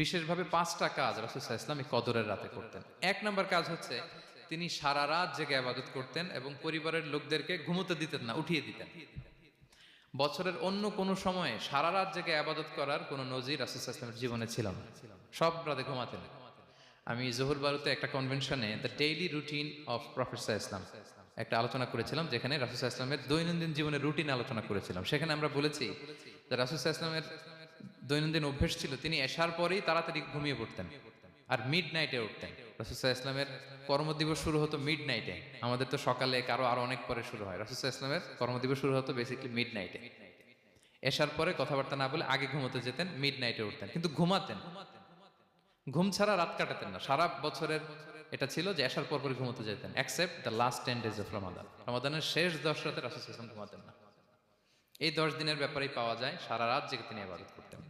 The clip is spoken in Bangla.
বিশেষভাবে 5টা কাজ রাসূল সাল্লাল্লাহু আলাইহি ওয়াসাল্লাম এই কদরের রাতে করতেন। এক নাম্বার কাজ হচ্ছে তিনি সারা রাত জেগে ইবাদত করতেন এবং পরিবারের লোকদেরকে ঘুমোতে দিতেন না, উঠিয়ে দিতেন। বছরের অন্য কোনো সময়ে সারা রাত জেগে আবাদত করার কোনো নজির রাসূল সাল্লাল্লাহু আলাইহি ওয়াসাল্লামের জীবনে ছিল না। সব রাতে ঘুমাতেন। আমি জোহর বারুতে একটা কনভেনশনে the daily routine of prophet সাল্লাল্লাহু আলাইহি ওয়াসাল্লাম একটা আলোচনা করেছিলাম, যেখানে রাসূল সাল্লাল্লাহু আলাইহি ওয়াসাল্লামের দৈনন্দিন জীবনের রুটিন আলোচনা করেছিলাম। সেখানে আমরা বলেছি যে রাসূল সাল্লাল্লাহু আলাইহি ওয়াসাল্লামের দৈনন্দিন অভ্যেস ছিল তিনি এশার পরেই তাড়াতাড়ি ঘুমিয়ে পড়তেন আর মিড নাইটে উঠতেন। রাসূল সাল্লাল্লাহু আলাইহি ওয়াসাল্লামের কর্মদিবস শুরু হতো মিড নাইটে। আমাদের তো সকালে আরো অনেক পরে শুরু হয়। রাসূল সাল্লাল্লাহু আলাইহি ওয়াসাল্লামের কর্মদিবস শুরু হতো বেসিক্যালি মিড নাইটে। এশার পরে কথাবার্তা না বলে আগে ঘুমোতে যেতেন, মিড নাইটে উঠতেন, কিন্তু ঘুমাতেন। ঘুম ছাড়া রাত কাটাতেন না। সারা বছরের এটা ছিল যে এশার পর পরে ঘুমোতে যেতেন, except the last 10 days of Ramadan. রমাদানের শেষ 10 রাতে রাসূল সাল্লাল্লাহু আলাইহি ওয়াসাল্লাম ঘুমাতেন না। এই 10 দিনের ব্যাপারেই পাওয়া যায় সারা রাত জেগে তিনি ইবাদত করতেন।